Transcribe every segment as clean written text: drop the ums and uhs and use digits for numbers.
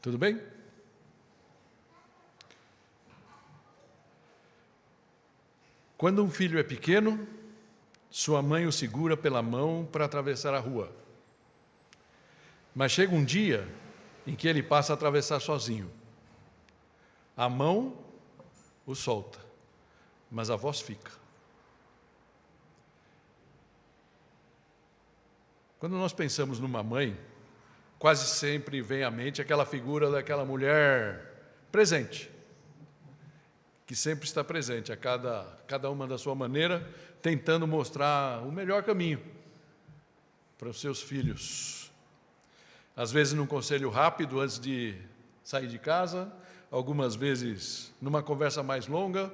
Tudo bem? Quando um filho é pequeno, sua mãe o segura pela mão para atravessar a rua. Mas chega um dia em que ele passa a atravessar sozinho. A mão o solta, mas a voz fica. Quando nós pensamos numa mãe, quase sempre vem à mente aquela figura daquela mulher presente, que sempre está presente, a cada uma da sua maneira, tentando mostrar o melhor caminho para os seus filhos. Às vezes num conselho rápido antes de sair de casa, algumas vezes numa conversa mais longa,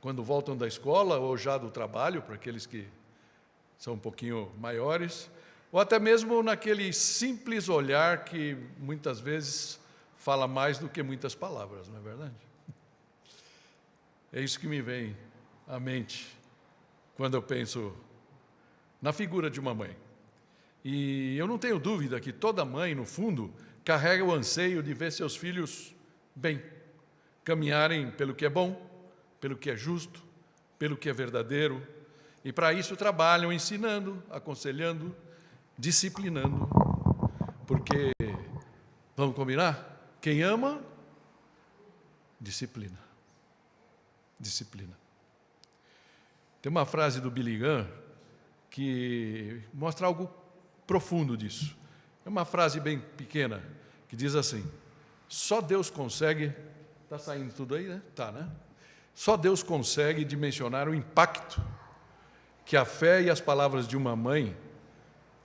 quando voltam da escola ou já do trabalho, para aqueles que são um pouquinho maiores, ou até mesmo naquele simples olhar que muitas vezes fala mais do que muitas palavras, não é verdade? É isso que me vem à mente quando eu penso na figura de uma mãe. E eu não tenho dúvida que toda mãe, no fundo, carrega o anseio de ver seus filhos bem, caminharem pelo que é bom, pelo que é justo, pelo que é verdadeiro, e para isso trabalham ensinando, aconselhando, disciplinando, porque, vamos combinar? Quem ama, disciplina. Disciplina. Tem uma frase do Billy Graham que mostra algo profundo disso. É uma frase bem pequena, que diz assim: só Deus consegue... Está saindo tudo aí, né? Tá, né? Só Deus consegue dimensionar o impacto que a fé e as palavras de uma mãe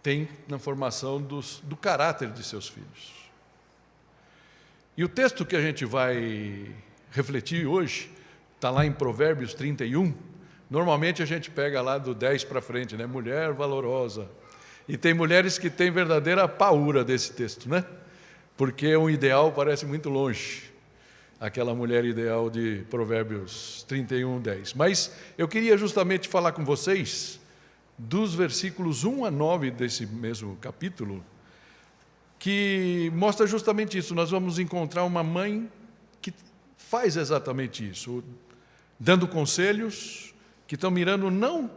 têm na formação do caráter de seus filhos. E o texto que a gente vai refletir hoje está lá em Provérbios 31. Normalmente a gente pega lá do 10 para frente, né? Mulher valorosa. E tem mulheres que têm verdadeira paura desse texto, né? Porque um ideal parece muito longe, aquela mulher ideal de Provérbios 31, 10. Mas eu queria justamente falar com vocês dos versículos 1 a 9 desse mesmo capítulo, que mostra justamente isso. Nós vamos encontrar uma mãe que faz exatamente isso, dando conselhos que estão mirando não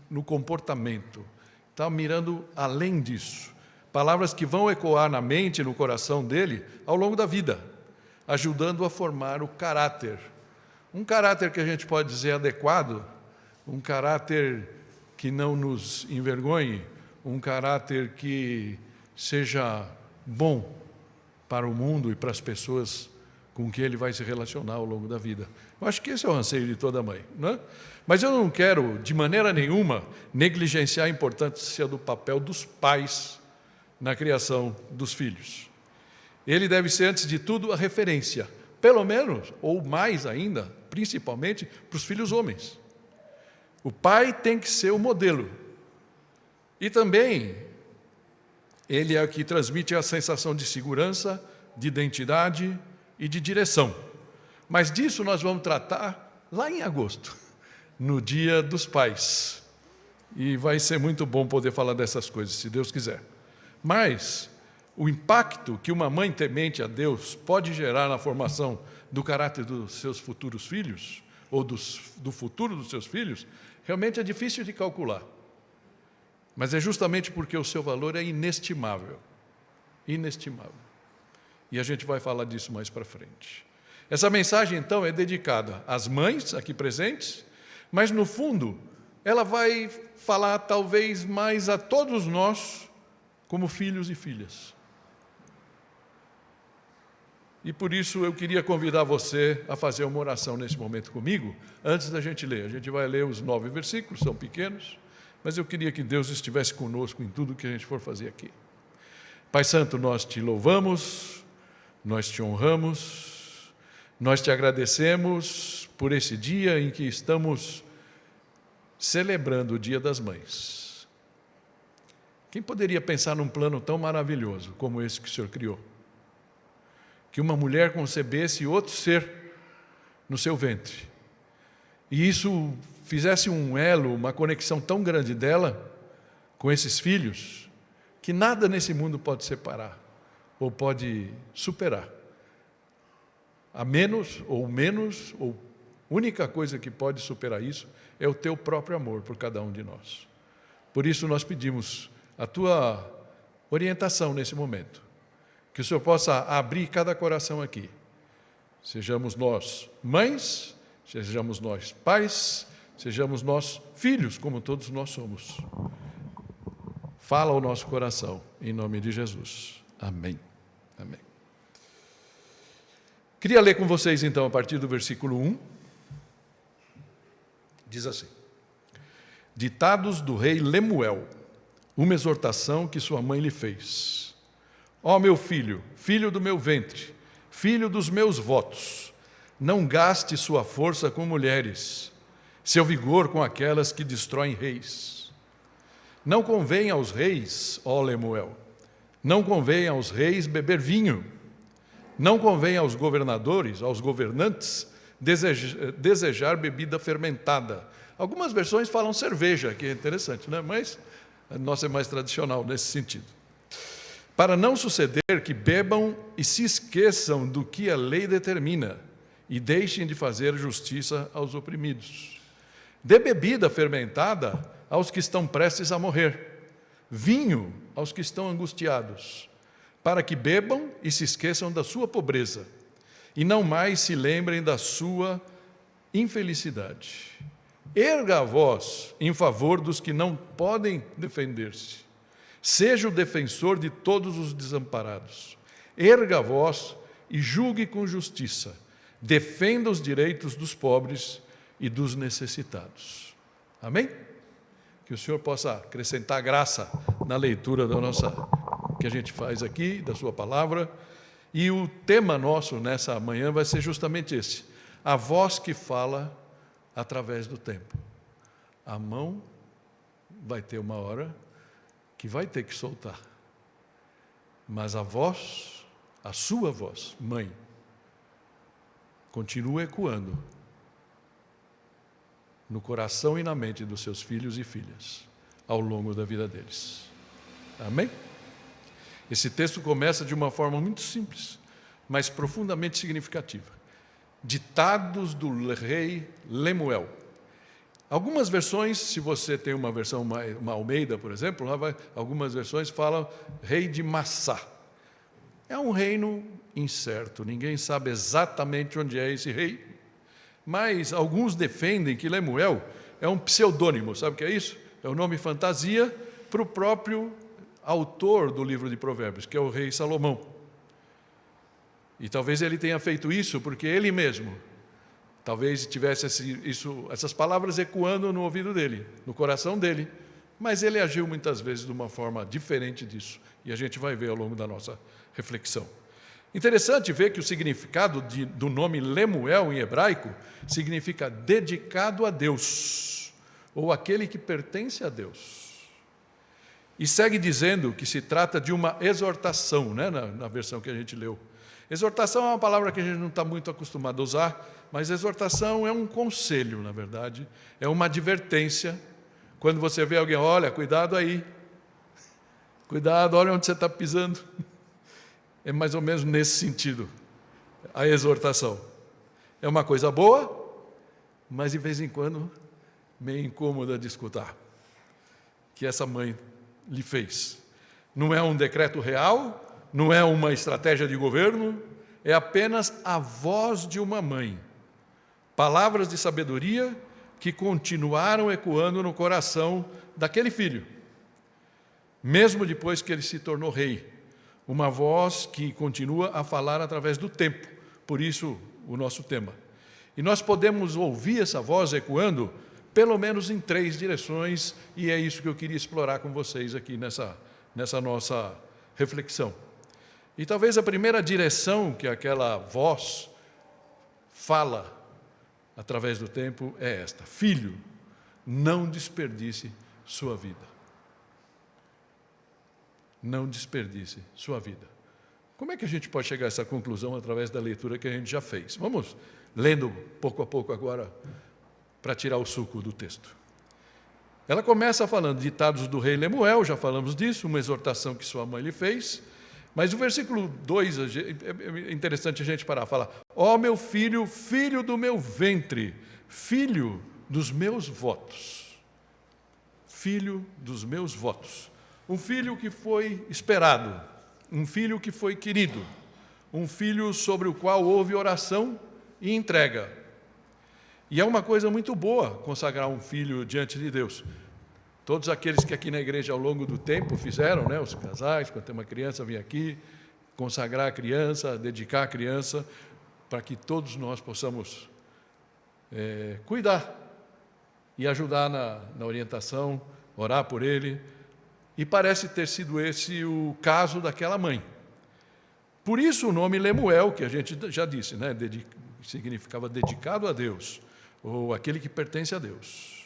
no comportamento, estão mirando além disso. Palavras que vão ecoar na mente e no coração dele ao longo da vida, ajudando a formar o caráter. Um caráter que a gente pode dizer adequado, um caráter que não nos envergonhe, um caráter que seja bom para o mundo e para as pessoas com que ele vai se relacionar ao longo da vida. Eu acho que esse é o anseio de toda mãe, né? Mas eu não quero, de maneira nenhuma, negligenciar a importância do papel dos pais na criação dos filhos. Ele deve ser, antes de tudo, a referência, pelo menos, ou mais ainda, principalmente, para os filhos homens. O pai tem que ser o modelo. E também, ele é o que transmite a sensação de segurança, de identidade e de direção. Mas disso nós vamos tratar lá em agosto, no Dia dos Pais. E vai ser muito bom poder falar dessas coisas, se Deus quiser. Mas o impacto que uma mãe temente a Deus pode gerar na formação do caráter dos seus futuros filhos, ou do futuro dos seus filhos, realmente é difícil de calcular. Mas é justamente porque o seu valor é inestimável. Inestimável. E a gente vai falar disso mais para frente. Essa mensagem, então, é dedicada às mães aqui presentes, mas, no fundo, ela vai falar, talvez, mais a todos nós, como filhos e filhas. E, por isso, eu queria convidar você a fazer uma oração nesse momento comigo, antes da gente ler. A gente vai ler os 9 versículos, são pequenos, mas eu queria que Deus estivesse conosco em tudo que a gente for fazer aqui. Pai Santo, nós te louvamos, nós te honramos, nós te agradecemos por esse dia em que estamos celebrando o Dia das Mães. Quem poderia pensar num plano tão maravilhoso como esse que o Senhor criou? Que uma mulher concebesse outro ser no seu ventre. E isso fizesse um elo, uma conexão tão grande dela com esses filhos, que nada nesse mundo pode separar ou pode superar. A menos, ou única coisa que pode superar isso é o teu próprio amor por cada um de nós. Por isso nós pedimos a tua orientação nesse momento, que o Senhor possa abrir cada coração aqui. Sejamos nós mães, sejamos nós pais, sejamos nós filhos, como todos nós somos. Fala ao nosso coração, em nome de Jesus. Amém. Amém. Queria ler com vocês, então, a partir do versículo 1. Diz assim: Ditados do rei Lemuel, uma exortação que sua mãe lhe fez. Ó meu filho, filho do meu ventre, filho dos meus votos, não gaste sua força com mulheres, seu vigor com aquelas que destroem reis. Não convém aos reis, ó Lemuel, não convém aos reis beber vinho, não convém aos governadores, aos governantes, desejar bebida fermentada. Algumas versões falam cerveja, que é interessante, né? Mas a nossa é mais tradicional nesse sentido. Para não suceder que bebam e se esqueçam do que a lei determina e deixem de fazer justiça aos oprimidos. Dê bebida fermentada aos que estão prestes a morrer, vinho aos que estão angustiados, para que bebam e se esqueçam da sua pobreza, e não mais se lembrem da sua infelicidade. Erga a voz em favor dos que não podem defender-se. Seja o defensor de todos os desamparados. Erga a voz e julgue com justiça. Defenda os direitos dos pobres e dos necessitados. Amém? Que o Senhor possa acrescentar graça na leitura que a gente faz aqui, da sua palavra. E o tema nosso nessa manhã vai ser justamente esse: a voz que fala através do tempo. A mão vai ter uma hora que vai ter que soltar. Mas a voz, a sua voz, mãe, continua ecoando no coração e na mente dos seus filhos e filhas ao longo da vida deles. Amém? Esse texto começa de uma forma muito simples, mas profundamente significativa. Ditados do rei Lemuel. Algumas versões, se você tem uma versão, uma Almeida, por exemplo, algumas versões falam rei de Massá. É um reino incerto, ninguém sabe exatamente onde é esse rei, mas alguns defendem que Lemuel é um pseudônimo, sabe o que é isso? É o nome fantasia para o próprio autor do livro de Provérbios, que é o rei Salomão. E talvez ele tenha feito isso porque ele mesmo, talvez tivesse essas palavras ecoando no ouvido dele, no coração dele, mas ele agiu muitas vezes de uma forma diferente disso, e a gente vai ver ao longo da nossa reflexão. Interessante ver que o significado do nome Lemuel em hebraico significa dedicado a Deus, ou aquele que pertence a Deus. E segue dizendo que se trata de uma exortação, né, na versão que a gente leu. Exortação é uma palavra que a gente não está muito acostumado a usar, mas exortação é um conselho, na verdade, é uma advertência. Quando você vê alguém, olha, cuidado aí, cuidado, olha onde você está pisando. É mais ou menos nesse sentido, a exortação. É uma coisa boa, mas de vez em quando meio incômoda de escutar, que essa mãe lhe fez. Não é um decreto real, não é uma estratégia de governo, é apenas a voz de uma mãe. Palavras de sabedoria que continuaram ecoando no coração daquele filho, mesmo depois que ele se tornou rei. Uma voz que continua a falar através do tempo, por isso o nosso tema. E nós podemos ouvir essa voz ecoando pelo menos em 3 direções, e é isso que eu queria explorar com vocês aqui nessa nossa reflexão. E talvez a primeira direção que aquela voz fala através do tempo é esta: filho, não desperdice sua vida. Não desperdice sua vida. Como é que a gente pode chegar a essa conclusão através da leitura que a gente já fez? Vamos lendo pouco a pouco agora, para tirar o suco do texto. Ela começa falando ditados do rei Lemuel, já falamos disso, uma exortação que sua mãe lhe fez, Mas o versículo 2 é interessante a gente parar e falar: ó meu filho, filho do meu ventre, filho dos meus votos. Filho dos meus votos. Um filho que foi esperado, um filho que foi querido, um filho sobre o qual houve oração e entrega. E é uma coisa muito boa consagrar um filho diante de Deus. Todos aqueles que aqui na igreja ao longo do tempo fizeram, né, os casais, quando tem uma criança, vem aqui, consagrar a criança, dedicar a criança, para que todos nós possamos cuidar e ajudar na orientação, orar por ele. E parece ter sido esse o caso daquela mãe. Por isso o nome Lemuel, que a gente já disse, né, significava dedicado a Deus, ou aquele que pertence a Deus.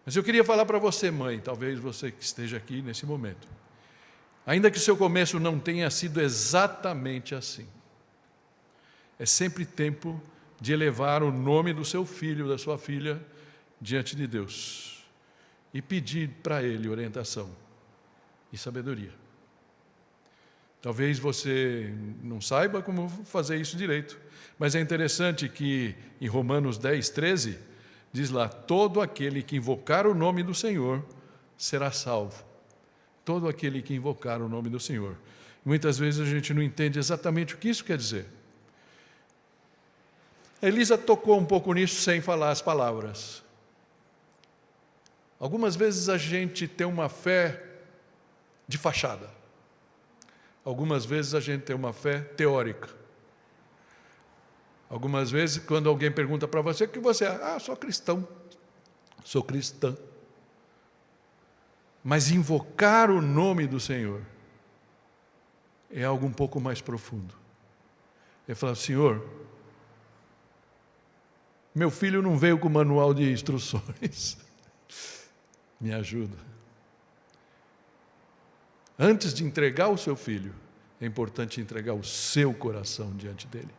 Mas eu queria falar para você, mãe, talvez você que esteja aqui nesse momento, ainda que o seu começo não tenha sido exatamente assim, é sempre tempo de elevar o nome do seu filho, da sua filha, diante de Deus e pedir para Ele orientação e sabedoria. Talvez você não saiba como fazer isso direito, mas é interessante que em Romanos 10, 13, diz lá: todo aquele que invocar o nome do Senhor será salvo. Todo aquele que invocar o nome do Senhor. Muitas vezes a gente não entende exatamente o que isso quer dizer. A Elisa tocou um pouco nisso sem falar as palavras. Algumas vezes a gente tem uma fé de fachada. Algumas vezes a gente tem uma fé teórica. Algumas vezes, quando alguém pergunta para você, o que você é? Ah, sou cristão, sou cristã. Mas invocar o nome do Senhor é algo um pouco mais profundo. É falar: Senhor, meu filho não veio com manual de instruções, me ajuda. Antes de entregar o seu filho, é importante entregar o seu coração diante dele,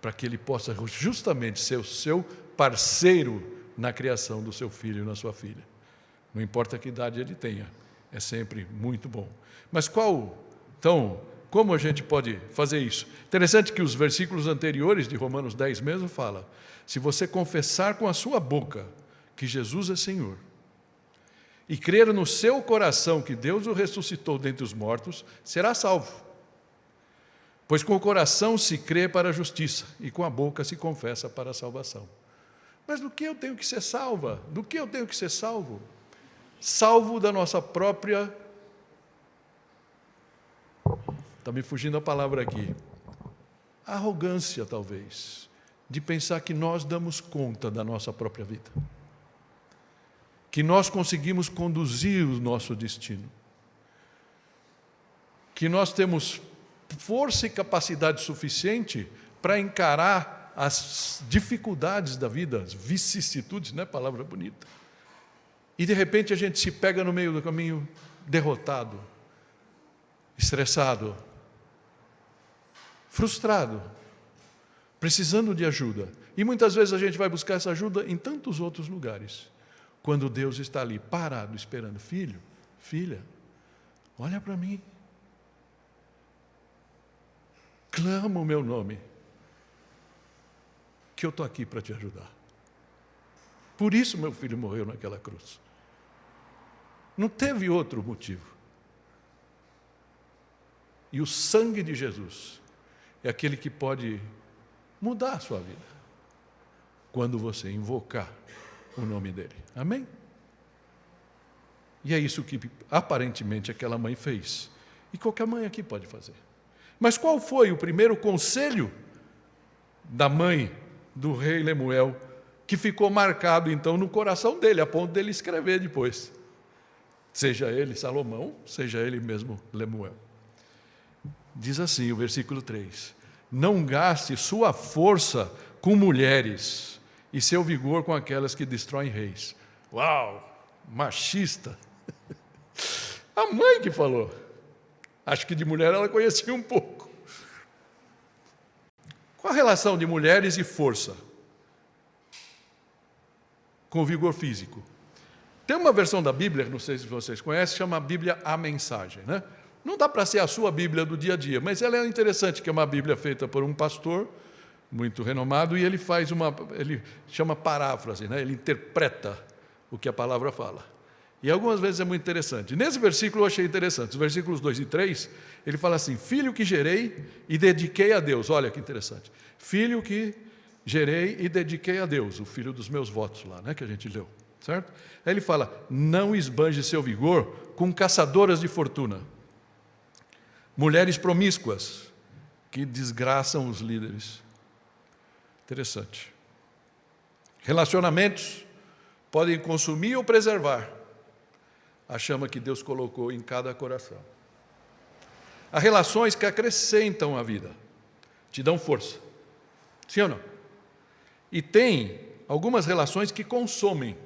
para que ele possa justamente ser o seu parceiro na criação do seu filho e na sua filha. Não importa que idade ele tenha, é sempre muito bom. Mas como a gente pode fazer isso? Interessante que os versículos anteriores de Romanos 10 mesmo falam: se você confessar com a sua boca que Jesus é Senhor, e crer no seu coração que Deus o ressuscitou dentre os mortos, será salvo. Pois com o coração se crê para a justiça, e com a boca se confessa para a salvação. Mas do que eu tenho que ser salva? Do que eu tenho que ser salvo? Salvo da nossa própria... Está me fugindo a palavra aqui. Arrogância, talvez, de pensar que nós damos conta da nossa própria vida. Que nós conseguimos conduzir o nosso destino. Que nós temos força e capacidade suficiente para encarar as dificuldades da vida, as vicissitudes, né? Palavra bonita. E de repente a gente se pega no meio do caminho derrotado, estressado, frustrado, precisando de ajuda. E muitas vezes a gente vai buscar essa ajuda em tantos outros lugares, quando Deus está ali parado esperando: filho, filha, olha para mim. Clama o meu nome, que eu estou aqui para te ajudar. Por isso meu filho morreu naquela cruz. Não teve outro motivo. E o sangue de Jesus é aquele que pode mudar a sua vida, quando você invocar o nome dele. Amém? E é isso que aparentemente aquela mãe fez. E qualquer mãe aqui pode fazer. Mas qual foi o primeiro conselho da mãe do rei Lemuel, que ficou marcado então no coração dele, a ponto dele escrever depois? Seja ele Salomão, seja ele mesmo Lemuel. Diz assim o versículo 3: não gaste sua força com mulheres e seu vigor com aquelas que destroem reis. Uau, machista. A mãe que falou. Acho que de mulher ela conhecia um pouco. Qual a relação de mulheres e força com vigor físico? Tem uma versão da Bíblia, não sei se vocês conhecem, chama a Bíblia A Mensagem, né? Não dá para ser a sua Bíblia do dia a dia, mas ela é interessante, que é uma Bíblia feita por um pastor muito renomado, e ele chama paráfrase, né? Ele interpreta o que a palavra fala. E algumas vezes é muito interessante. Nesse versículo eu achei interessante, os versículos 2 e 3, ele fala assim: filho que gerei e dediquei a Deus. Olha que interessante. Filho que gerei e dediquei a Deus, o filho dos meus votos lá, né, que a gente leu, certo? Aí ele fala: não esbanje seu vigor com caçadoras de fortuna, mulheres promíscuas que desgraçam os líderes. Interessante. Relacionamentos podem consumir ou preservar a chama que Deus colocou em cada coração. Há relações que acrescentam a vida, te dão força. Sim ou não? E tem algumas relações que consomem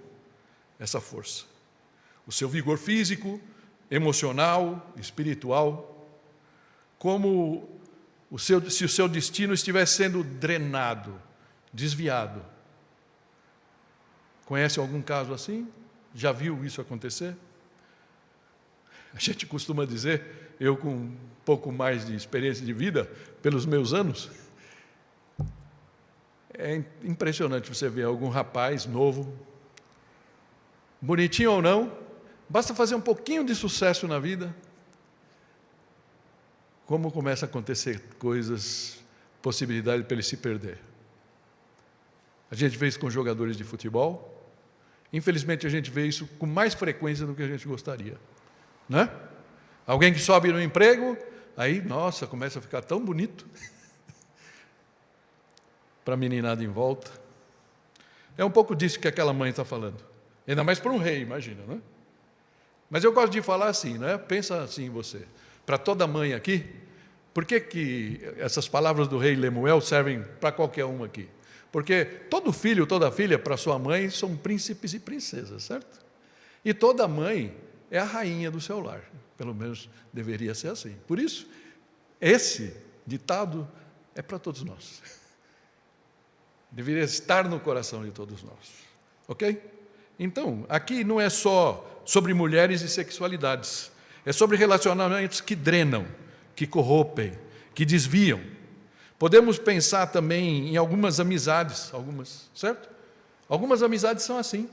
essa força. O seu vigor físico, emocional, espiritual. Como se o seu destino estivesse sendo drenado, desviado. Conhece algum caso assim? Já viu isso acontecer? A gente costuma dizer, eu com um pouco mais de experiência de vida, pelos meus anos, é impressionante você ver algum rapaz novo, bonitinho ou não, basta fazer um pouquinho de sucesso na vida, como começa a acontecer coisas, possibilidade para ele se perder. A gente vê isso com jogadores de futebol, infelizmente a gente vê isso com mais frequência do que a gente gostaria. Né? Alguém que sobe no emprego, aí, nossa, começa a ficar tão bonito para a meninada em volta. É um pouco disso que aquela mãe está falando. Ainda mais para um rei, imagina, né? Mas eu gosto de falar assim, né? Pensa assim você. Para toda mãe aqui, por que essas palavras do rei Lemuel servem para qualquer um aqui? Porque todo filho, toda filha, para sua mãe, são príncipes e princesas, certo? E toda mãe é a rainha do seu lar, pelo menos deveria ser assim. Por isso, esse ditado é para todos nós. Deveria estar no coração de todos nós. Ok? Então, aqui não é só sobre mulheres e sexualidades, é sobre relacionamentos que drenam, que corrompem, que desviam. Podemos pensar também em algumas amizades, certo? Algumas amizades são assim.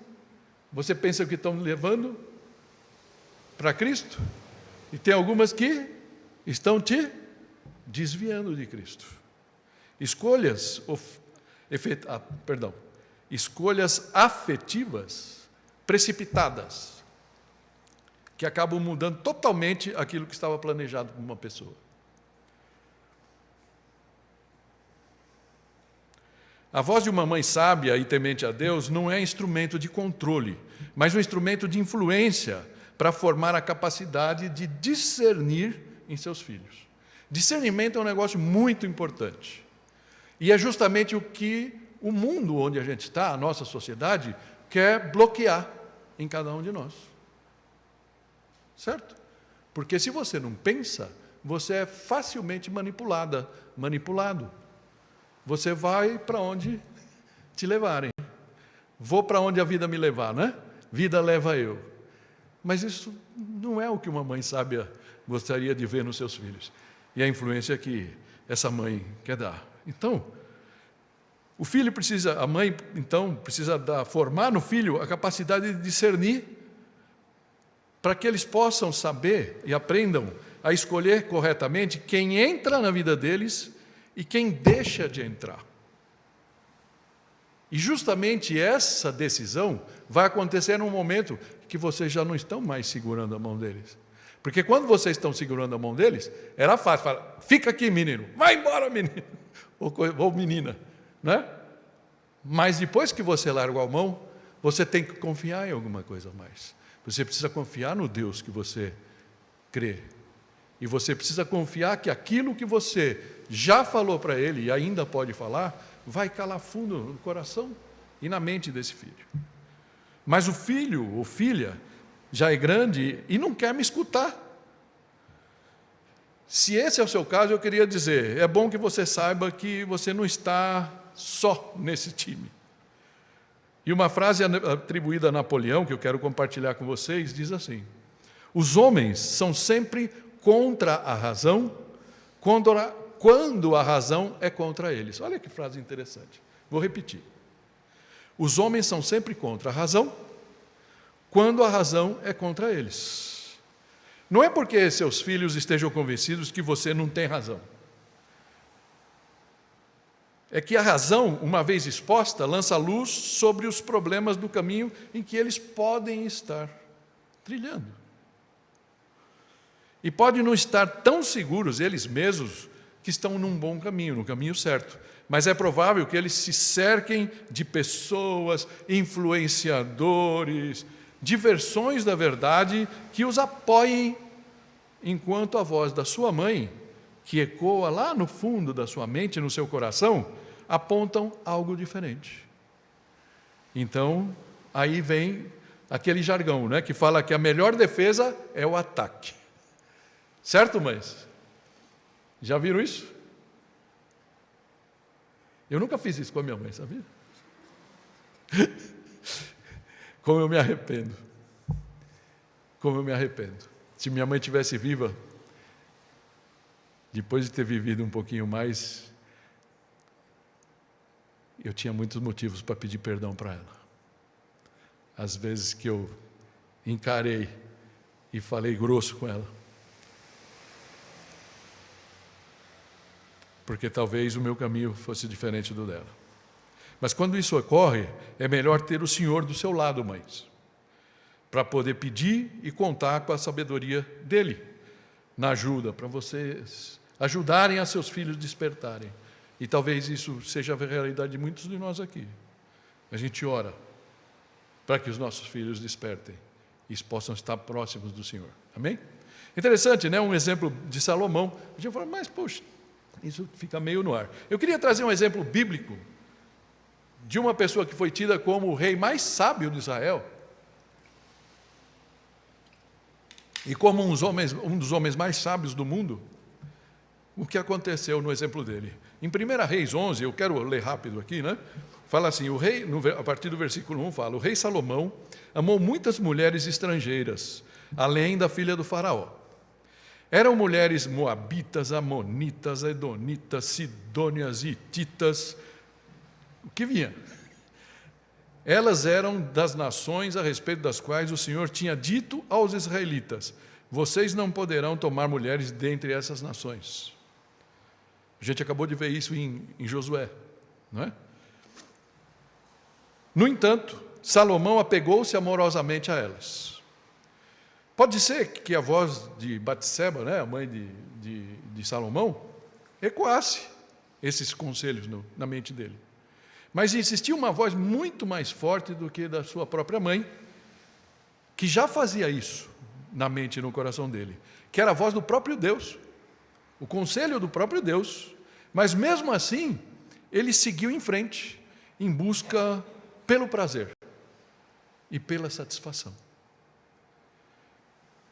Você pensa que estão levando para Cristo, e tem algumas que estão te desviando de Cristo. Escolhas afetivas precipitadas, que acabam mudando totalmente aquilo que estava planejado por uma pessoa. A voz de uma mãe sábia e temente a Deus não é instrumento de controle, mas um instrumento de influência para formar a capacidade de discernir em seus filhos. Discernimento é um negócio muito importante. E é justamente o que o mundo onde a gente está, a nossa sociedade, quer bloquear em cada um de nós. Certo? Porque se você não pensa, você é facilmente manipulado. Você vai para onde te levarem. Vou para onde a vida me levar, né? Vida leva eu. Mas isso não é o que uma mãe sábia gostaria de ver nos seus filhos. E a influência que essa mãe quer dar. Então, a mãe precisa formar no filho a capacidade de discernir, para que eles possam saber e aprendam a escolher corretamente quem entra na vida deles e quem deixa de entrar. E justamente essa decisão vai acontecer num momento que vocês já não estão mais segurando a mão deles. Porque quando vocês estão segurando a mão deles, era fácil falar: fica aqui, menino, vai embora, menino, ou menina, né? Mas depois que você larga a mão, você tem que confiar em alguma coisa a mais. Você precisa confiar no Deus que você crê. E você precisa confiar que aquilo que você já falou para ele e ainda pode falar, vai calar fundo no coração e na mente desse filho. Mas o filho ou filha já é grande e não quer me escutar. Se esse é o seu caso, eu queria dizer, é bom que você saiba que você não está só nesse time. E uma frase atribuída a Napoleão, que eu quero compartilhar com vocês, diz assim: os homens são sempre contra a razão, quando a razão é contra eles. Olha que frase interessante. Vou repetir. Os homens são sempre contra a razão, quando a razão é contra eles. Não é porque seus filhos estejam convencidos que você não tem razão. É que a razão, uma vez exposta, lança luz sobre os problemas do caminho em que eles podem estar trilhando. E podem não estar tão seguros, eles mesmos, que estão num bom caminho, no caminho certo. Mas é provável que eles se cerquem de pessoas, influenciadores, de versões da verdade que os apoiem, enquanto a voz da sua mãe, que ecoa lá no fundo da sua mente, no seu coração, apontam algo diferente. Então, aí vem aquele jargão, né, que fala que a melhor defesa é o ataque. Certo, mães? Já viram isso? Eu nunca fiz isso com a minha mãe, sabia? Como eu me arrependo. Como eu me arrependo. Se minha mãe tivesse viva, depois de ter vivido um pouquinho mais, eu tinha muitos motivos para pedir perdão para ela. Às vezes que eu encarei e falei grosso com ela. Porque talvez o meu caminho fosse diferente do dela. Mas quando isso ocorre, é melhor ter o Senhor do seu lado, mães, para poder pedir e contar com a sabedoria dele, na ajuda, para vocês ajudarem a seus filhos despertarem. E talvez isso seja a realidade de muitos de nós aqui. A gente ora para que os nossos filhos despertem e possam estar próximos do Senhor. Amém? Interessante, né? Um exemplo de Salomão. A gente fala, mas, poxa, isso fica meio no ar. Eu queria trazer um exemplo bíblico de uma pessoa que foi tida como o rei mais sábio de Israel e como um dos homens mais sábios do mundo. O que aconteceu no exemplo dele? Em 1 Reis 11, eu quero ler rápido aqui, né? Fala assim, o rei, a partir do versículo 1, fala, o rei Salomão amou muitas mulheres estrangeiras, além da filha do faraó. Eram mulheres moabitas, amonitas, edonitas, sidônias, hititas, o que vinha. Elas eram das nações a respeito das quais o Senhor tinha dito aos israelitas, vocês não poderão tomar mulheres dentre essas nações. A gente acabou de ver isso em Josué, não é? No entanto, Salomão apegou-se amorosamente a elas. Pode ser que a voz de Batseba, né, a mãe de Salomão, ecoasse esses conselhos na mente dele. Mas existia uma voz muito mais forte do que da sua própria mãe, que já fazia isso na mente e no coração dele, que era a voz do próprio Deus, o conselho do próprio Deus. Mas mesmo assim, ele seguiu em frente, em busca pelo prazer e pela satisfação.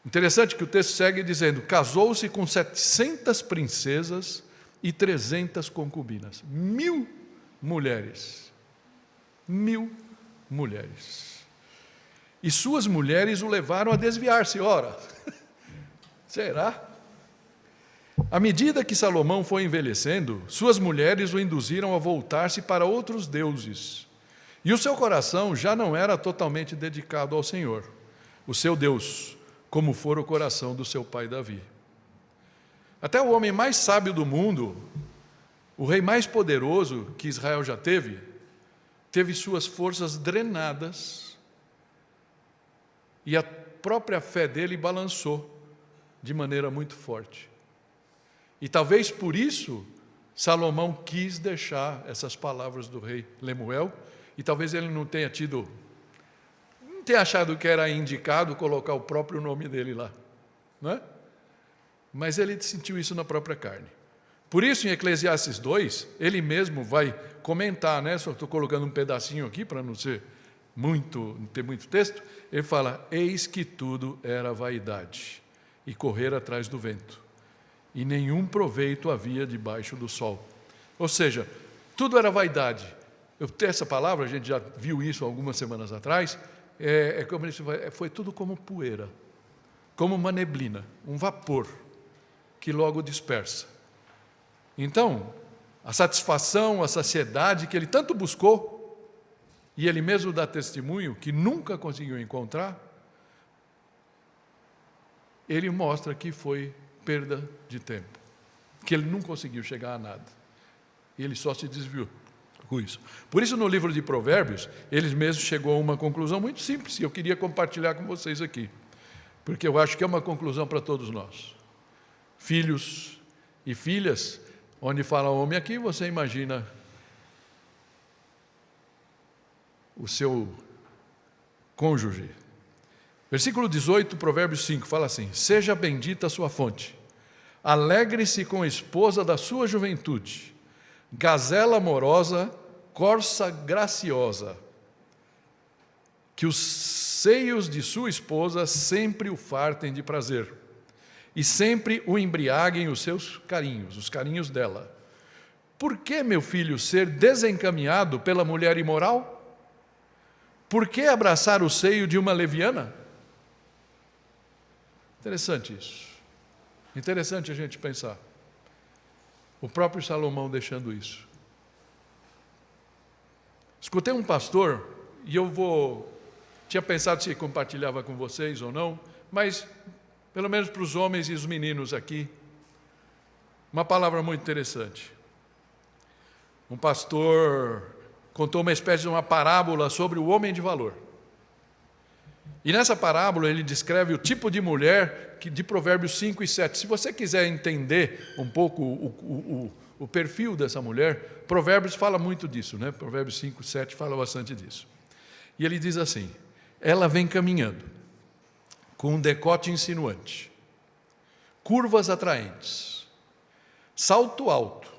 Interessante que o texto segue dizendo, casou-se com 700 princesas e 300 concubinas. 1000 mulheres. 1000 mulheres. E suas mulheres o levaram a desviar-se. Ora, será? À medida que Salomão foi envelhecendo, suas mulheres o induziram a voltar-se para outros deuses. E o seu coração já não era totalmente dedicado ao Senhor, o seu Deus, como fora o coração do seu pai Davi. Até o homem mais sábio do mundo, o rei mais poderoso que Israel já teve suas forças drenadas e a própria fé dele balançou de maneira muito forte. E talvez por isso Salomão quis deixar essas palavras do rei Lemuel, e talvez ele não tenha achado que era indicado colocar o próprio nome dele lá, não é? Mas ele sentiu isso na própria carne. Por isso, em Eclesiastes 2, ele mesmo vai comentar, né? Só estou colocando um pedacinho aqui para não ter muito texto. Ele fala, eis que tudo era vaidade e correr atrás do vento, e nenhum proveito havia debaixo do sol. Ou seja, tudo era vaidade. Eu tenho essa palavra, a gente já viu isso algumas semanas atrás, foi tudo como poeira, como uma neblina, um vapor. que logo dispersa. Então, a satisfação, a saciedade que ele tanto buscou, e ele mesmo dá testemunho que nunca conseguiu encontrar, ele mostra que foi perda de tempo, que ele não conseguiu chegar a nada. Ele só se desviou com isso. Por isso, no livro de Provérbios, eles mesmos chegou a uma conclusão muito simples, e eu queria compartilhar com vocês aqui, porque eu acho que é uma conclusão para todos nós. Filhos e filhas, onde fala homem aqui, você imagina o seu cônjuge. Versículo 18, Provérbios 5, fala assim: seja bendita a sua fonte, alegre-se com a esposa da sua juventude, gazela amorosa, corça graciosa, que os seios de sua esposa sempre o fartem de prazer, e sempre o embriaguem os seus carinhos, os carinhos dela. Por que, meu filho, ser desencaminhado pela mulher imoral? Por que abraçar o seio de uma leviana? Interessante isso. Interessante a gente pensar. O próprio Salomão deixando isso. Escutei um pastor, e tinha pensado se compartilhava com vocês ou não, mas pelo menos para os homens e os meninos aqui, uma palavra muito interessante. Um pastor contou uma espécie de uma parábola sobre o homem de valor. E nessa parábola ele descreve o tipo de mulher de Provérbios 5 e 7. Se você quiser entender um pouco o perfil dessa mulher, Provérbios fala muito disso, né? Provérbios 5 e 7 fala bastante disso. E ele diz assim: ela vem caminhando, com um decote insinuante, curvas atraentes, salto alto,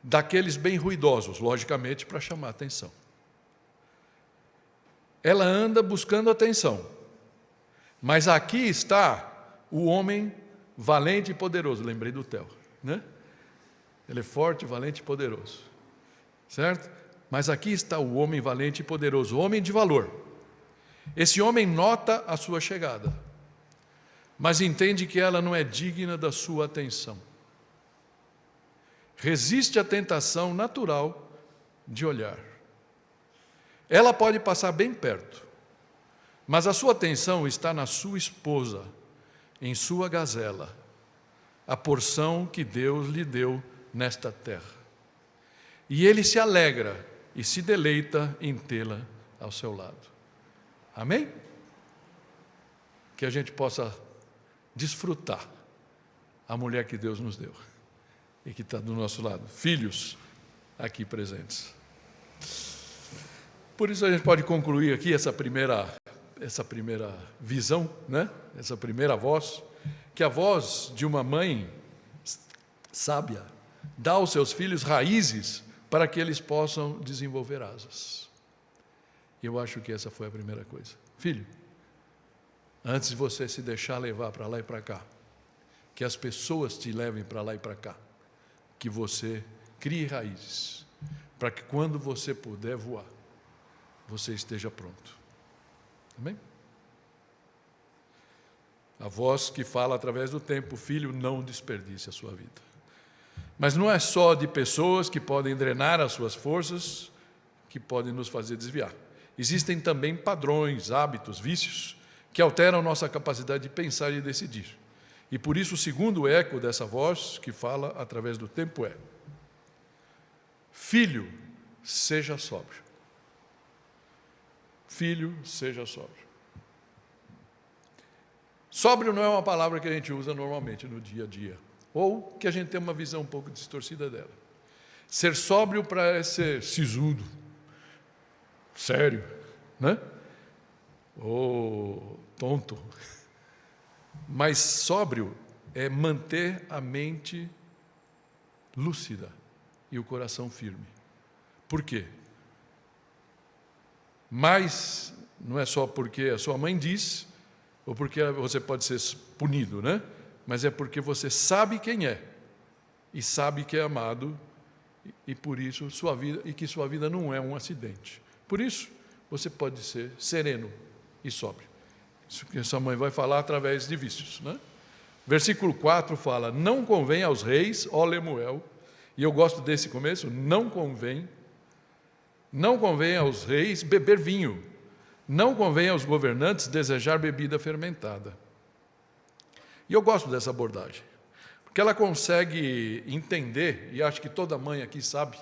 daqueles bem ruidosos, logicamente, para chamar atenção. Ela anda buscando atenção, mas aqui está o homem valente e poderoso. Lembrei do Theo, né? Ele é forte, valente e poderoso, certo? Mas aqui está o homem valente e poderoso, o homem de valor. Esse homem nota a sua chegada, mas entende que ela não é digna da sua atenção. Resiste à tentação natural de olhar. Ela pode passar bem perto, mas a sua atenção está na sua esposa, em sua gazela, a porção que Deus lhe deu nesta terra. E ele se alegra e se deleita em tê-la ao seu lado. Amém? Que a gente possa desfrutar a mulher que Deus nos deu e que está do nosso lado. Filhos aqui presentes. Por isso a gente pode concluir aqui essa primeira visão, né? Essa primeira voz, que a voz de uma mãe sábia dá aos seus filhos raízes para que eles possam desenvolver asas. E eu acho que essa foi a primeira coisa. Filho, antes de você se deixar levar para lá e para cá, que as pessoas te levem para lá e para cá, que você crie raízes, para que quando você puder voar, você esteja pronto. Amém? A voz que fala através do tempo: filho, não desperdice a sua vida. Mas não é só de pessoas que podem drenar as suas forças, que podem nos fazer desviar. Existem também padrões, hábitos, vícios, que alteram nossa capacidade de pensar e decidir. E por isso o segundo eco dessa voz, que fala através do tempo, é: filho, seja sóbrio. Filho, seja sóbrio. Sóbrio não é uma palavra que a gente usa normalmente no dia a dia, ou que a gente tem uma visão um pouco distorcida dela. Ser sóbrio parece ser sisudo, sério, né? Ou tonto. Mas sóbrio é manter a mente lúcida e o coração firme. Por quê? Mas não é só porque a sua mãe diz, ou porque você pode ser punido, né? Mas é porque você sabe quem é, e sabe que é amado, e por isso sua vida, e que sua vida não é um acidente. Por isso, você pode ser sereno e sóbrio. Isso que sua mãe vai falar através de vícios, né? Versículo 4 fala: não convém aos reis, ó Lemuel, e eu gosto desse começo, não convém aos reis beber vinho, não convém aos governantes desejar bebida fermentada. E eu gosto dessa abordagem, porque ela consegue entender, e acho que toda mãe aqui sabe,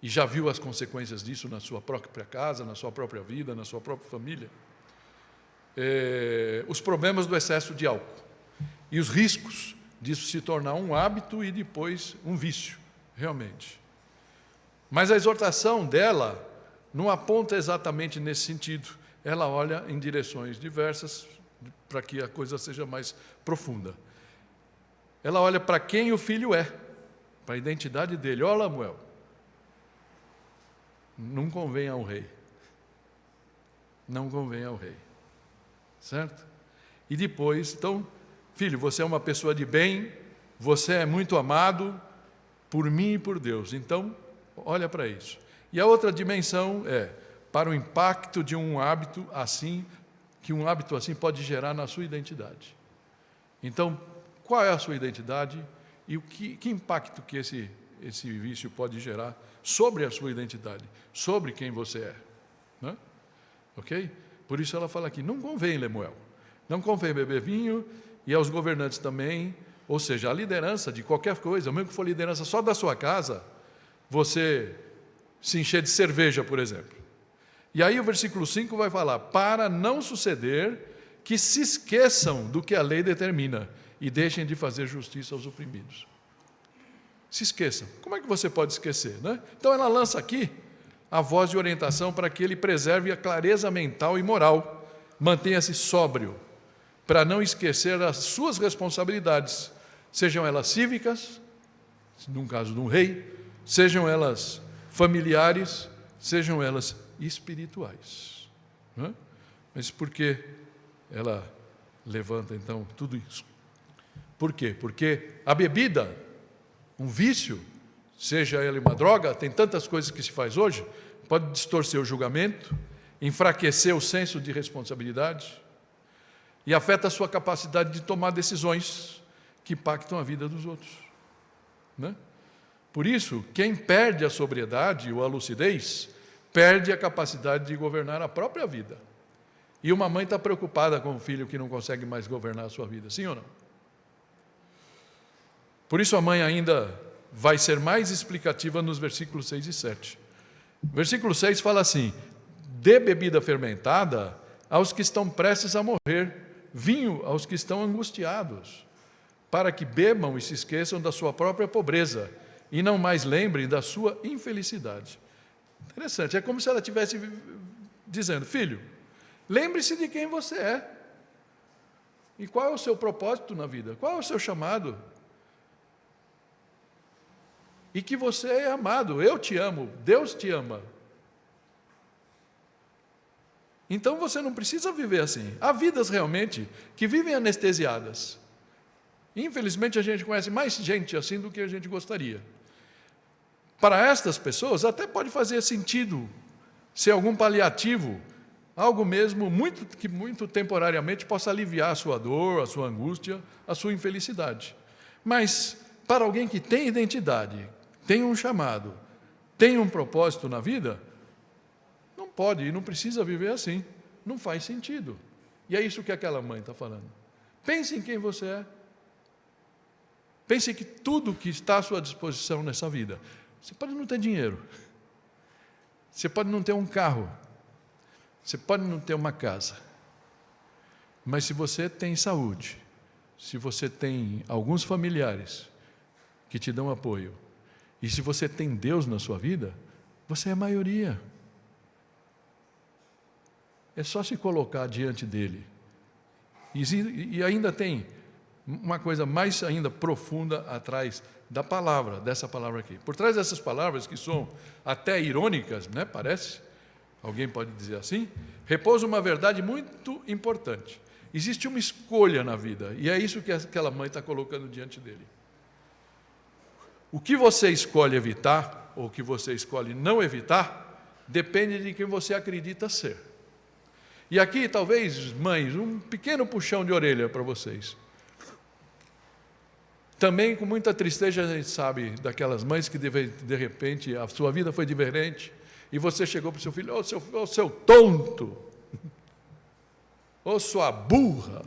e já viu as consequências disso na sua própria casa, na sua própria vida, na sua própria família, os problemas do excesso de álcool e os riscos disso se tornar um hábito e depois um vício, realmente. Mas a exortação dela não aponta exatamente nesse sentido. Ela olha em direções diversas para que a coisa seja mais profunda. Ela olha para quem o filho é, para a identidade dele. Ó, Lemuel, não convém ao rei. Não convém ao rei. Certo? E depois, então, filho, você é uma pessoa de bem, você é muito amado por mim e por Deus. Então, olha para isso. E a outra dimensão é para o impacto de um hábito assim, que um hábito assim pode gerar na sua identidade. Então, qual é a sua identidade e que impacto que esse vício pode gerar sobre a sua identidade, sobre quem você é. Né? Ok? Por isso ela fala aqui, não convém, Lemuel, não convém beber vinho, e aos governantes também, ou seja, a liderança de qualquer coisa, mesmo que for liderança só da sua casa, você se encher de cerveja, por exemplo. E aí o versículo 5 vai falar, para não suceder que se esqueçam do que a lei determina e deixem de fazer justiça aos oprimidos. Se esqueçam. Como é que você pode esquecer, né? Então ela lança aqui a voz de orientação para que ele preserve a clareza mental e moral, mantenha-se sóbrio, para não esquecer as suas responsabilidades, sejam elas cívicas, no caso de um rei, sejam elas familiares, sejam elas espirituais. Né? Mas por que ela levanta então tudo isso? Por quê? Porque a bebida, um vício, seja ele uma droga, tem tantas coisas que se faz hoje, pode distorcer o julgamento, enfraquecer o senso de responsabilidade e afeta a sua capacidade de tomar decisões que impactam a vida dos outros. Né? Por isso, quem perde a sobriedade ou a lucidez, perde a capacidade de governar a própria vida. E uma mãe está preocupada com o filho que não consegue mais governar a sua vida, sim ou não? Por isso a mãe ainda vai ser mais explicativa nos versículos 6 e 7. Versículo 6 fala assim, dê bebida fermentada aos que estão prestes a morrer, vinho aos que estão angustiados, para que bebam e se esqueçam da sua própria pobreza e não mais lembrem da sua infelicidade. Interessante, é como se ela estivesse dizendo, filho, lembre-se de quem você é. E qual é o seu propósito na vida? Qual é o seu chamado? E que você é amado, eu te amo, Deus te ama. Então você não precisa viver assim. Há vidas realmente que vivem anestesiadas. Infelizmente a gente conhece mais gente assim do que a gente gostaria. Para estas pessoas até pode fazer sentido ser algum paliativo, algo mesmo que muito temporariamente possa aliviar a sua dor, a sua angústia, a sua infelicidade. Mas para alguém que tem identidade, tem um chamado, tem um propósito na vida, não pode e não precisa viver assim. Não faz sentido. E é isso que aquela mãe está falando. Pense em quem você é. Pense que tudo que está à sua disposição nessa vida, você pode não ter dinheiro, você pode não ter um carro, você pode não ter uma casa, mas se você tem saúde, se você tem alguns familiares que te dão apoio, e se você tem Deus na sua vida, você é a maioria. É só se colocar diante dele. E ainda tem uma coisa mais ainda profunda atrás da palavra, dessa palavra aqui. Por trás dessas palavras, que são até irônicas, né, parece, alguém pode dizer assim, repousa uma verdade muito importante. Existe uma escolha na vida, e é isso que aquela mãe está colocando diante dele. O que você escolhe evitar, ou o que você escolhe não evitar, depende de quem você acredita ser. E aqui, talvez, mães, um pequeno puxão de orelha para vocês. Também com muita tristeza a gente sabe daquelas mães que de repente a sua vida foi diferente e você chegou para o seu filho: ô seu tonto, ô sua burra,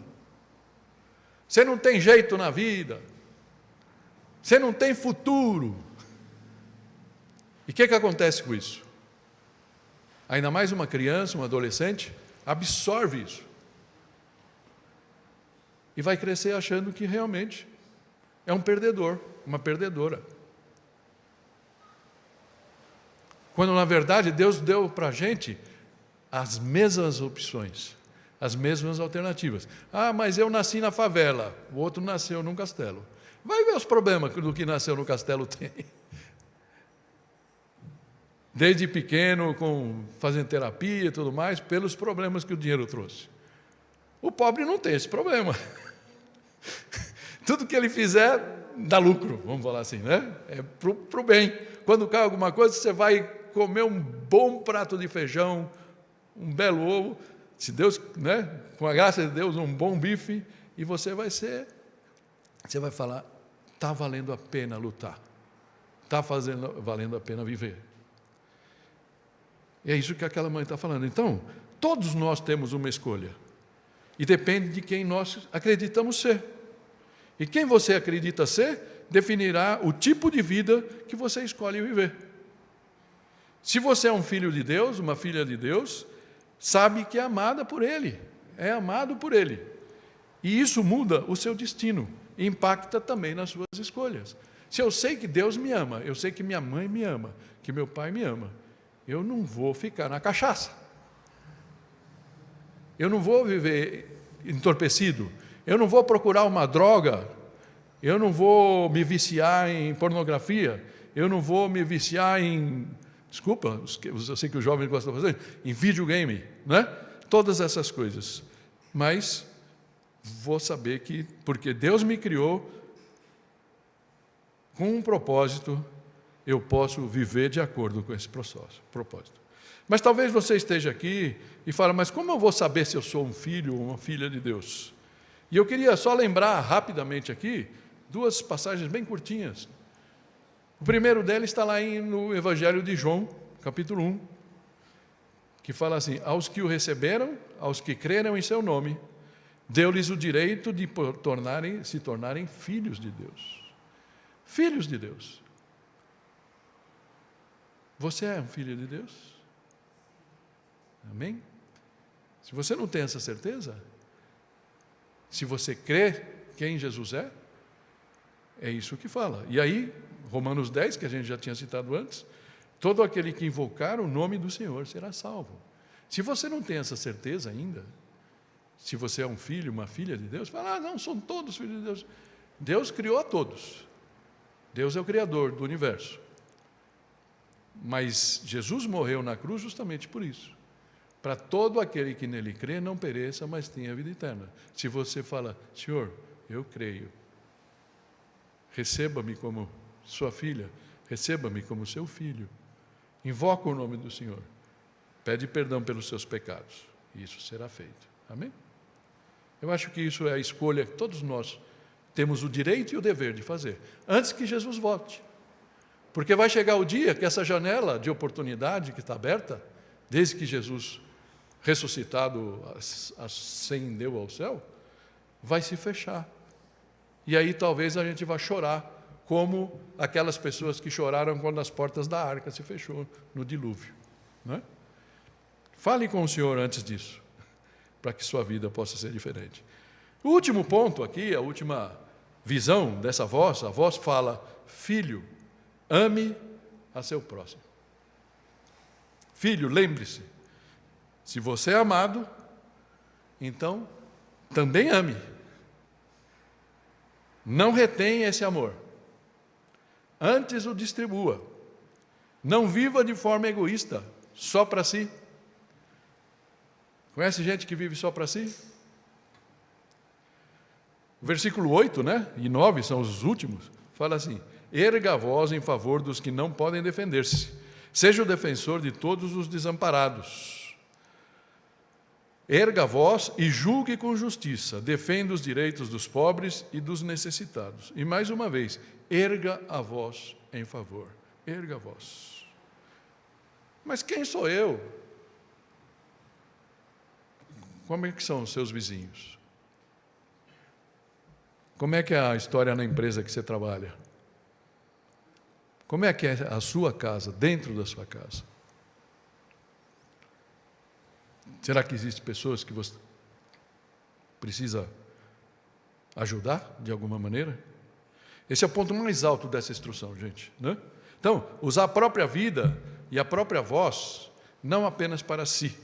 você não tem jeito na vida, você não tem futuro. E o que acontece com isso? Ainda mais uma criança, um adolescente, absorve isso. E vai crescer achando que realmente é um perdedor, uma perdedora. Quando, na verdade, Deus deu para a gente as mesmas opções, as mesmas alternativas. Ah, mas eu nasci na favela, o outro nasceu num castelo. Vai ver os problemas do que nasceu no castelo tem. Desde pequeno, fazendo terapia e tudo mais, pelos problemas que o dinheiro trouxe. O pobre não tem esse problema. Tudo que ele fizer dá lucro, vamos falar assim, né? É para o bem. Quando cai alguma coisa, você vai comer um bom prato de feijão, um belo ovo, se Deus, né? Com a graça de Deus, um bom bife, e você vai falar: está valendo a pena lutar, está valendo a pena viver. E é isso que aquela mãe está falando. Então, todos nós temos uma escolha, e depende de quem nós acreditamos ser. E quem você acredita ser, definirá o tipo de vida que você escolhe viver. Se você é um filho de Deus, uma filha de Deus, sabe que é amada por Ele, é amado por Ele. E isso muda o seu destino, e impacta também nas suas escolhas. Se eu sei que Deus me ama, eu sei que minha mãe me ama, que meu pai me ama, eu não vou ficar na cachaça. Eu não vou viver entorpecido. Eu não vou procurar uma droga, eu não vou me viciar em pornografia, eu não vou me viciar em, desculpa, eu sei que os jovens gostam de fazer, em videogame, né? Todas essas coisas. Mas vou saber que, porque Deus me criou com um propósito, eu posso viver de acordo com esse propósito. Mas talvez você esteja aqui e fale: mas como eu vou saber se eu sou um filho ou uma filha de Deus? E eu queria só lembrar rapidamente aqui duas passagens bem curtinhas. O primeiro deles está lá no Evangelho de João, capítulo 1, que fala assim: aos que o receberam, aos que creram em seu nome, deu-lhes o direito de se tornarem filhos de Deus. Filhos de Deus. Você é um filho de Deus? Amém? Se você não tem essa certeza, se você crê quem Jesus é isso que fala. E aí, Romanos 10, que a gente já tinha citado antes: todo aquele que invocar o nome do Senhor será salvo. Se você não tem essa certeza ainda, se você é um filho, uma filha de Deus, fala: não, são todos filhos de Deus. Deus criou a todos. Deus é o Criador do universo. Mas Jesus morreu na cruz justamente por isso. Para todo aquele que nele crê, não pereça, mas tenha vida eterna. Se você fala: Senhor, eu creio, receba-me como sua filha, receba-me como seu filho, invoca o nome do Senhor, pede perdão pelos seus pecados, e isso será feito. Amém? Eu acho que isso é a escolha que todos nós temos o direito e o dever de fazer, antes que Jesus volte. Porque vai chegar o dia que essa janela de oportunidade que está aberta, desde que Jesus ressuscitado ascendeu ao céu, vai se fechar. E aí talvez a gente vá chorar, como aquelas pessoas que choraram quando as portas da arca se fechou no dilúvio, não é? Fale com o Senhor antes disso, para que sua vida possa ser diferente. O último ponto aqui, a última visão dessa voz, a voz fala: filho, ame a seu próximo. Filho, lembre-se, se você é amado, então também ame. Não retenha esse amor. Antes o distribua. Não viva de forma egoísta, só para si. Conhece gente que vive só para si? O versículo 8, e 9 são os últimos, fala assim: erga a voz em favor dos que não podem defender-se. Seja o defensor de todos os desamparados. Erga a voz e julgue com justiça, defenda os direitos dos pobres e dos necessitados. E mais uma vez, erga a voz em favor. Erga a voz. Mas quem sou eu? Como é que são os seus vizinhos? Como é que é a história na empresa que você trabalha? Como é que é a sua casa, dentro da sua casa? Será que existem pessoas que você precisa ajudar de alguma maneira? Esse é o ponto mais alto dessa instrução, gente, né? Então, usar a própria vida e a própria voz, não apenas para si,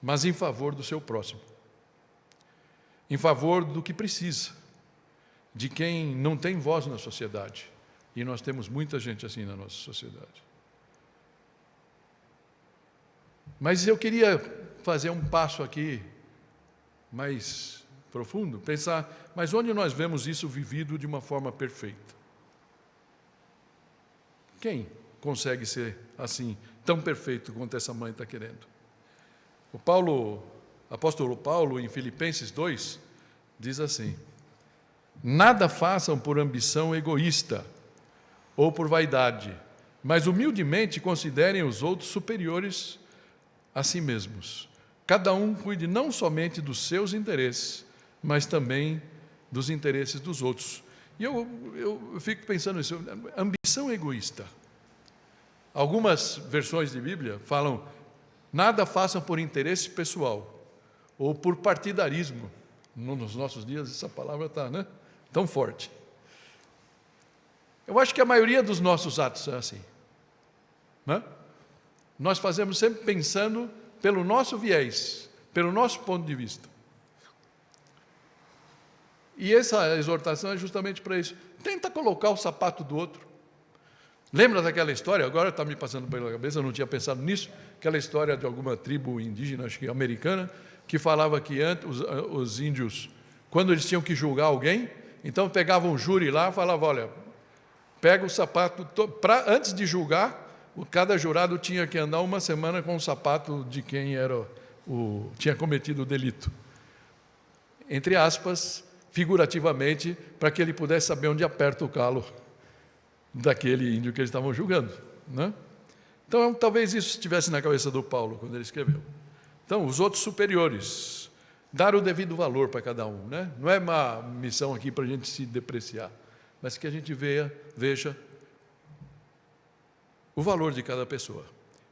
mas em favor do seu próximo. Em favor do que precisa, de quem não tem voz na sociedade. E nós temos muita gente assim na nossa sociedade. Mas eu queria fazer um passo aqui mais profundo, pensar, mas onde nós vemos isso vivido de uma forma perfeita? Quem consegue ser assim, tão perfeito quanto essa mãe está querendo? O apóstolo Paulo, em Filipenses 2, diz assim: nada façam por ambição egoísta ou por vaidade, mas humildemente considerem os outros superiores a si mesmos. Cada um cuide não somente dos seus interesses, mas também dos interesses dos outros. E eu fico pensando nisso, ambição egoísta. Algumas versões de Bíblia falam, nada façam por interesse pessoal, ou por partidarismo. Nos nossos dias essa palavra está, né, tão forte. Eu acho que a maioria dos nossos atos é assim, né? Nós fazemos sempre pensando pelo nosso viés, pelo nosso ponto de vista. E essa exortação é justamente para isso. Tenta colocar o sapato do outro. Lembra daquela história? Agora está me passando pela cabeça, eu não tinha pensado nisso. Aquela história de alguma tribo indígena, acho que americana, que falava que antes, os índios, quando eles tinham que julgar alguém, então pegavam um júri lá e falavam, olha, pega o sapato, antes de julgar, cada jurado tinha que andar uma semana com o sapato de quem tinha cometido o delito. Entre aspas, figurativamente, para que ele pudesse saber onde aperta o calo daquele índio que eles estavam julgando, né? Então, talvez isso estivesse na cabeça do Paulo, quando ele escreveu. Então, os outros superiores, dar o devido valor para cada um, né? Não é uma missão aqui para a gente se depreciar, mas que a gente veja o valor de cada pessoa.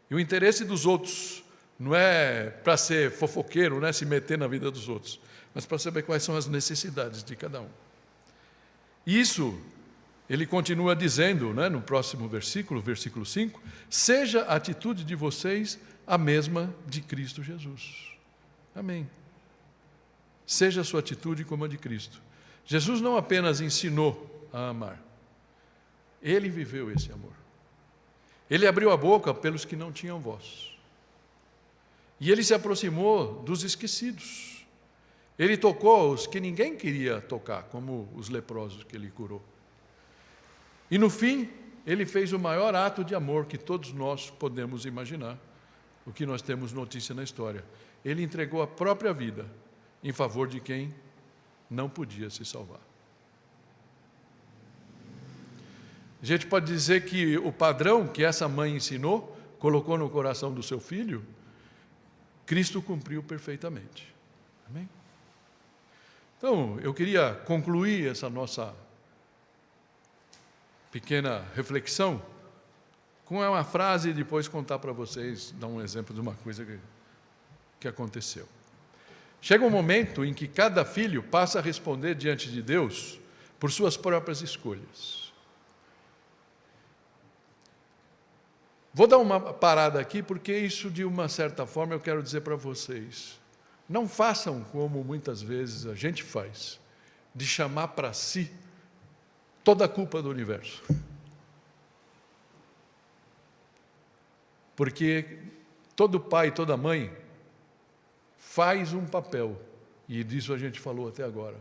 E o interesse dos outros não é para ser fofoqueiro, não é se meter na vida dos outros, mas para saber quais são as necessidades de cada um. E isso, ele continua dizendo, né, no próximo versículo, versículo 5, seja a atitude de vocês a mesma de Cristo Jesus. Amém. Seja a sua atitude como a de Cristo. Jesus não apenas ensinou a amar, ele viveu esse amor. Ele abriu a boca pelos que não tinham voz. E ele se aproximou dos esquecidos. Ele tocou os que ninguém queria tocar, como os leprosos que ele curou. E no fim, ele fez o maior ato de amor que todos nós podemos imaginar, o que nós temos notícia na história. Ele entregou a própria vida em favor de quem não podia se salvar. A gente pode dizer que o padrão que essa mãe ensinou, colocou no coração do seu filho, Cristo cumpriu perfeitamente. Amém? Então, eu queria concluir essa nossa pequena reflexão com uma frase e depois contar para vocês, dar um exemplo de uma coisa que aconteceu. Chega um momento em que cada filho passa a responder diante de Deus por suas próprias escolhas. Vou dar uma parada aqui, porque isso, de uma certa forma, eu quero dizer para vocês. Não façam como muitas vezes a gente faz, de chamar para si toda a culpa do universo. Porque todo pai, toda mãe faz um papel, e disso a gente falou até agora.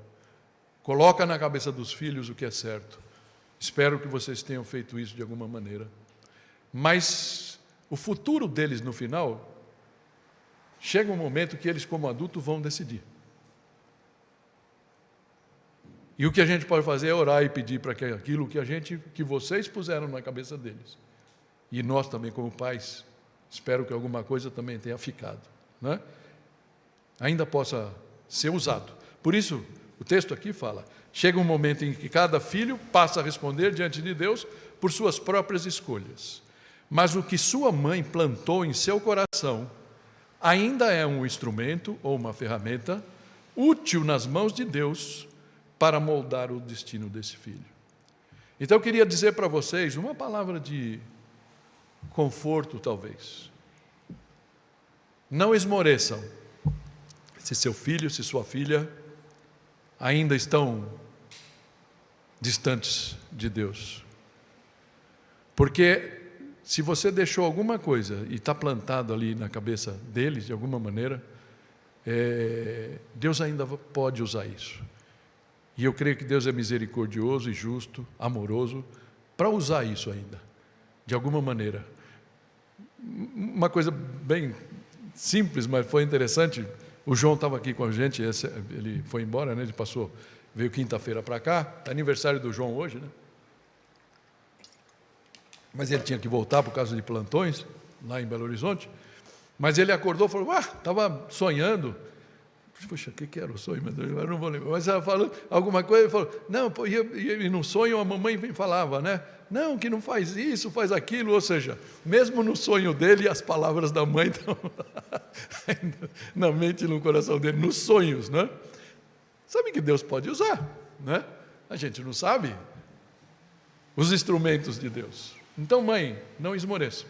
Coloca na cabeça dos filhos o que é certo. Espero que vocês tenham feito isso de alguma maneira. Mas o futuro deles no final chega um momento que eles, como adultos, vão decidir. E o que a gente pode fazer é orar e pedir para que aquilo que vocês puseram na cabeça deles, e nós também como pais, espero que alguma coisa também tenha ficado, né? Ainda possa ser usado. Por isso, o texto aqui fala, chega um momento em que cada filho passa a responder diante de Deus por suas próprias escolhas. Mas o que sua mãe plantou em seu coração ainda é um instrumento ou uma ferramenta útil nas mãos de Deus para moldar o destino desse filho. Então eu queria dizer para vocês uma palavra de conforto, talvez. Não esmoreçam se seu filho, se sua filha ainda estão distantes de Deus. Porque se você deixou alguma coisa e está plantado ali na cabeça deles, de alguma maneira, Deus ainda pode usar isso. E eu creio que Deus é misericordioso e justo, amoroso, para usar isso ainda, de alguma maneira. Uma coisa bem simples, mas foi interessante. O João estava aqui com a gente, ele foi embora, né? Ele veio quinta-feira para cá, é aniversário do João hoje, né? Mas ele tinha que voltar por causa de plantões, lá em Belo Horizonte. Mas ele acordou e falou, estava sonhando. Puxa, o que era o sonho, meu Deus? Eu não vou lembrar. Mas ela falou alguma coisa, ele falou, não, e no sonho a mamãe falava, né? Não, que não faz isso, faz aquilo. Ou seja, mesmo no sonho dele, as palavras da mãe estão na mente e no coração dele, nos sonhos, né? Sabe que Deus pode usar, né? A gente não sabe os instrumentos de Deus. Então, mãe, não esmoreça.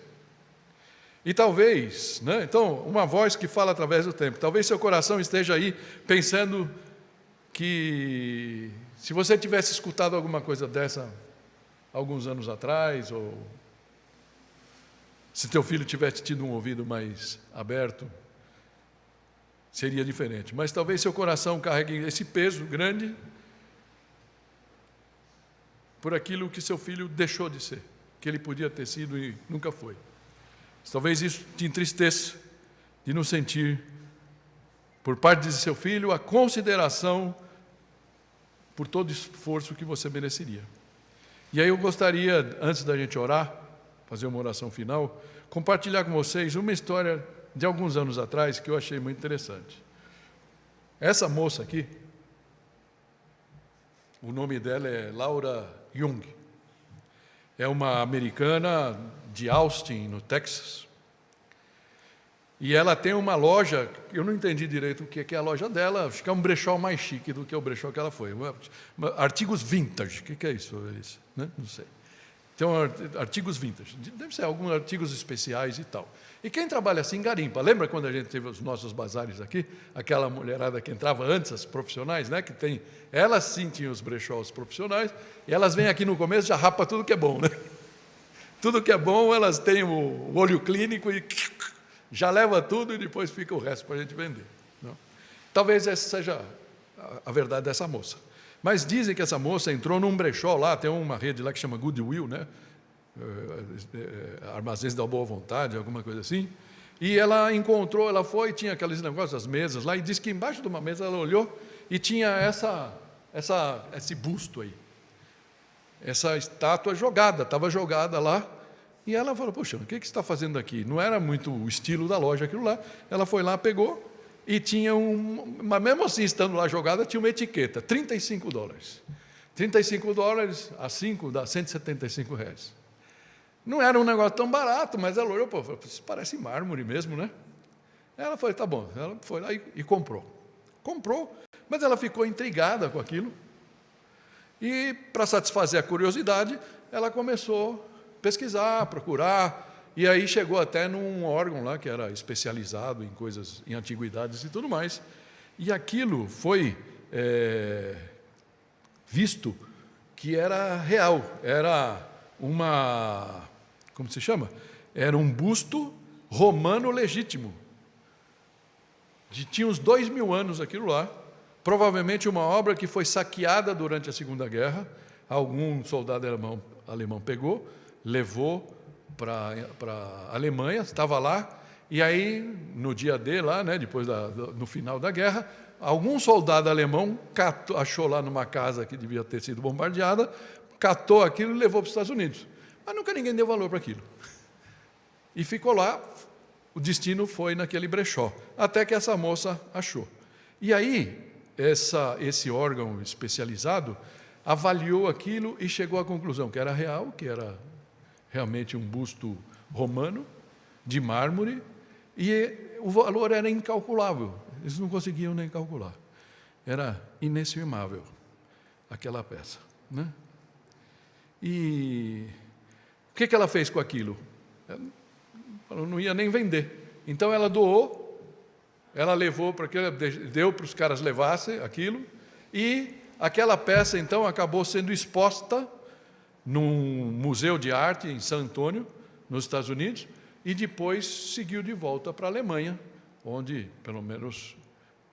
E talvez, né? Então, uma voz que fala através do tempo. Talvez seu coração esteja aí pensando que se você tivesse escutado alguma coisa dessa alguns anos atrás, ou se teu filho tivesse tido um ouvido mais aberto, seria diferente. Mas talvez seu coração carregue esse peso grande por aquilo que seu filho deixou de ser, que ele podia ter sido e nunca foi. Talvez isso te entristeça de não sentir, por parte de seu filho, a consideração por todo o esforço que você mereceria. E aí eu gostaria, antes da gente orar, fazer uma oração final, compartilhar com vocês uma história de alguns anos atrás que eu achei muito interessante. Essa moça aqui, o nome dela é Laura Young. É uma americana de Austin, no Texas. E ela tem uma loja, eu não entendi direito o que é a loja dela, acho que é um brechó mais chique do que o brechó que ela foi. Artigos vintage, o que é isso, Elisa? Né? Não sei. Então, artigos vintage. Deve ser alguns artigos especiais e tal. E quem trabalha assim garimpa. Lembra quando a gente teve os nossos bazares aqui? Aquela mulherada que entrava antes, as profissionais, né? Elas sim tinham os brechós profissionais, e elas vêm aqui no começo e já rapa tudo que é bom, né? Tudo que é bom, elas têm o olho clínico e já leva tudo e depois fica o resto para a gente vender. Não? Talvez essa seja a verdade dessa moça. Mas dizem que essa moça entrou num brechó lá, tem uma rede lá que chama Goodwill, né? Armazéns da Boa Vontade, alguma coisa assim. E ela encontrou, ela foi, tinha aqueles negócios, as mesas lá, e disse que embaixo de uma mesa ela olhou e tinha esse busto aí. Essa estátua estava jogada lá, e ela falou, poxa, o que você está fazendo aqui? Não era muito o estilo da loja aquilo lá. Ela foi lá, pegou, e tinha mas mesmo assim, estando lá jogada, tinha uma etiqueta, $35. $35 a 5 dá R$175. Não era um negócio tão barato, mas ela olhou, falou, isso parece mármore mesmo, né? Ela falou, tá bom. Ela foi lá e comprou. Comprou, mas ela ficou intrigada com aquilo. E, para satisfazer a curiosidade, ela começou a pesquisar, procurar, e aí chegou até num órgão lá que era especializado em coisas, em antiguidades e tudo mais. E aquilo foi visto que era real, era como se chama? Era um busto romano legítimo. Tinha uns 2.000 anos aquilo lá, provavelmente uma obra que foi saqueada durante a Segunda Guerra, algum soldado alemão pegou, levou para a Alemanha, estava lá, E aí, no dia D, lá, né, depois no final da guerra, algum soldado alemão achou lá numa casa que devia ter sido bombardeada, catou aquilo e levou para os Estados Unidos. Mas nunca ninguém deu valor para aquilo. E ficou lá, o destino foi naquele brechó, até que essa moça achou. E aí, esse órgão especializado avaliou aquilo e chegou à conclusão que era real, que era realmente um busto romano, de mármore, e o valor era incalculável. Eles não conseguiam nem calcular. Era inestimável aquela peça, né? E o que ela fez com aquilo? Ela não ia nem vender. Então ela doou, ela levou para que deu para os caras levassem aquilo, e aquela peça então acabou sendo exposta num museu de arte em San Antônio, nos Estados Unidos, e depois seguiu de volta para a Alemanha, onde, pelo menos,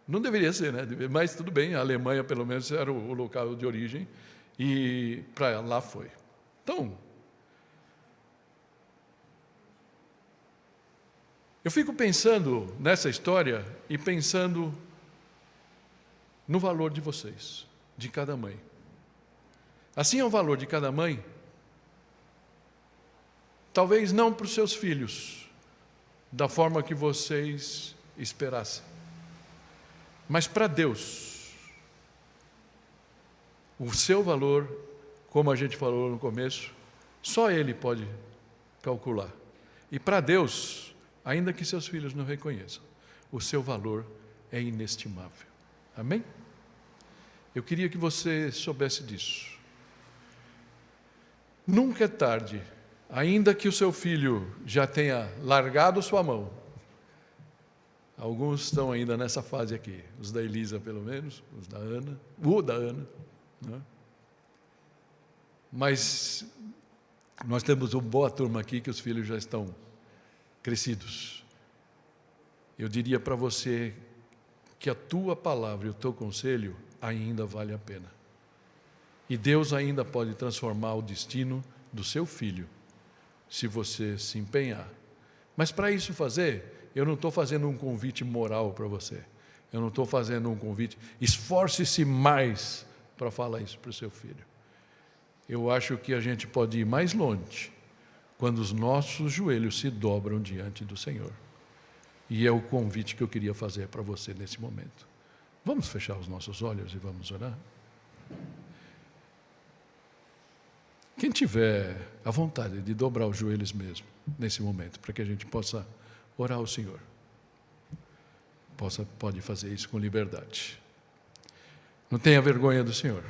não deveria ser, né? Mas tudo bem, a Alemanha, pelo menos, era o local de origem, e para lá foi. Então, eu fico pensando nessa história e pensando no valor de vocês, de cada mãe. Assim é o valor de cada mãe, talvez não para os seus filhos, da forma que vocês esperassem, mas para Deus. O seu valor, como a gente falou no começo, só Ele pode calcular. E para Deus, ainda que seus filhos não reconheçam, o seu valor é inestimável. Amém? Eu queria que você soubesse disso. Nunca é tarde, ainda que o seu filho já tenha largado sua mão. Alguns estão ainda nessa fase aqui, os da Elisa pelo menos, os da Ana, né? Mas nós temos uma boa turma aqui que os filhos já estão crescidos. Eu diria para você que a tua palavra e o teu conselho ainda vale a pena. E Deus ainda pode transformar o destino do seu filho, se você se empenhar. Mas para isso fazer, eu não estou fazendo um convite moral para você. Eu não estou fazendo um convite, esforce-se mais para falar isso para o seu filho. Eu acho que a gente pode ir mais longe quando os nossos joelhos se dobram diante do Senhor. E é o convite que eu queria fazer para você nesse momento. Vamos fechar os nossos olhos e vamos orar? Quem tiver a vontade de dobrar os joelhos mesmo, nesse momento, para que a gente possa orar ao Senhor, pode fazer isso com liberdade. Não tenha vergonha do Senhor.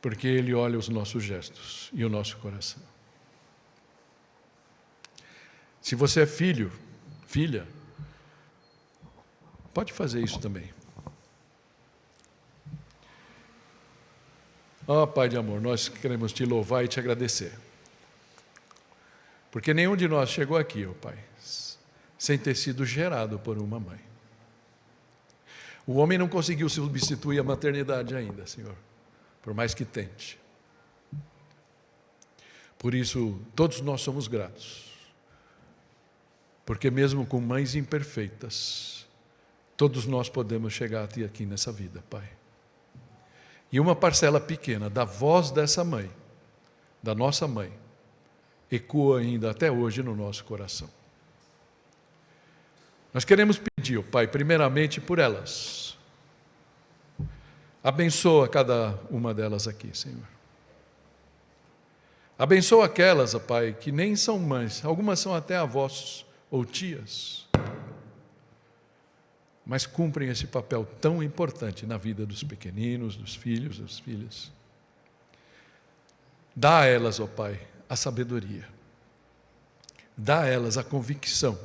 Porque Ele olha os nossos gestos e o nosso coração. Se você é filho, filha, pode fazer isso também. Ó Pai de amor, nós queremos te louvar e te agradecer. Porque nenhum de nós chegou aqui, ó Pai, sem ter sido gerado por uma mãe. O homem não conseguiu substituir a maternidade ainda, Senhor, por mais que tente. Por isso, todos nós somos gratos. Porque mesmo com mães imperfeitas, todos nós podemos chegar até aqui nessa vida, Pai. E uma parcela pequena da voz dessa mãe, da nossa mãe, ecoa ainda até hoje no nosso coração. Nós queremos pedir, Pai, primeiramente por elas. Abençoa cada uma delas aqui, Senhor. Abençoa aquelas, Pai, que nem são mães, algumas são até avós ou tias, mas cumprem esse papel tão importante na vida dos pequeninos, dos filhos, das filhas. Dá a elas, ó Pai, a sabedoria. Dá a elas a convicção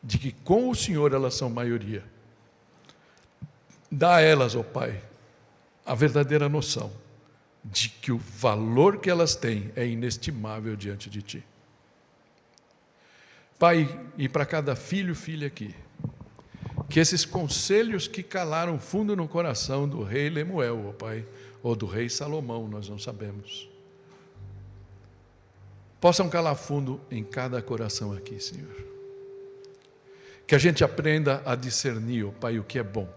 de que com o Senhor elas são maioria. Dá a elas, ó Pai, a verdadeira noção de que o valor que elas têm é inestimável diante de Ti. Pai, e para cada filho e filha aqui, que esses conselhos que calaram fundo no coração do rei Lemuel, ó Pai, ou do rei Salomão, nós não sabemos, possam calar fundo em cada coração aqui, Senhor. Que a gente aprenda a discernir, ó Pai, o que é bom.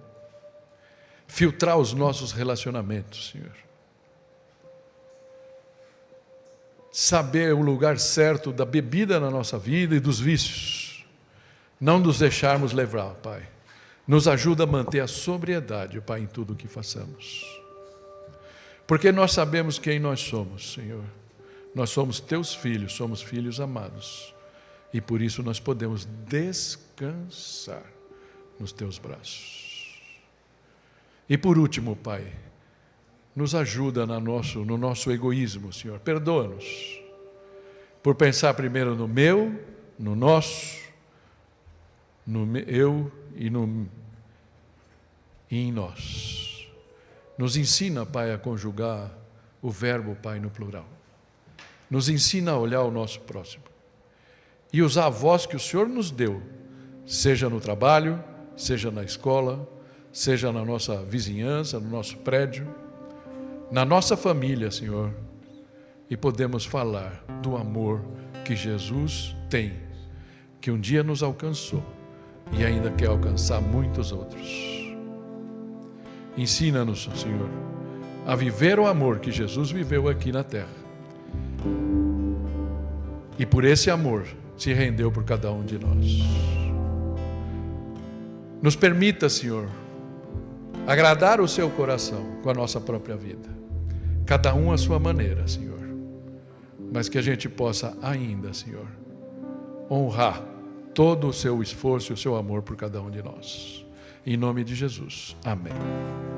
Filtrar os nossos relacionamentos, Senhor. Saber o lugar certo da bebida na nossa vida e dos vícios. Não nos deixarmos levar, Pai. Nos ajuda a manter a sobriedade, Pai, em tudo o que façamos. Porque nós sabemos quem nós somos, Senhor. Nós somos teus filhos, somos filhos amados. E por isso nós podemos descansar nos teus braços. E por último, Pai, nos ajuda no nosso egoísmo, Senhor. Perdoa-nos por pensar primeiro no meu, no nosso, no eu e em nós. Nos ensina, Pai, a conjugar o verbo, Pai, no plural. Nos ensina a olhar o nosso próximo. E usar a voz que o Senhor nos deu, seja no trabalho, seja na escola, seja na nossa vizinhança, no nosso prédio, na nossa família, Senhor. E podemos falar do amor que Jesus tem, que um dia nos alcançou e ainda quer alcançar muitos outros. Ensina-nos, Senhor, a viver o amor que Jesus viveu aqui na terra. E por esse amor se rendeu por cada um de nós. Nos permita, Senhor, agradar o seu coração com a nossa própria vida. Cada um à sua maneira, Senhor. Mas que a gente possa ainda, Senhor, honrar todo o seu esforço e o seu amor por cada um de nós. Em nome de Jesus. Amém.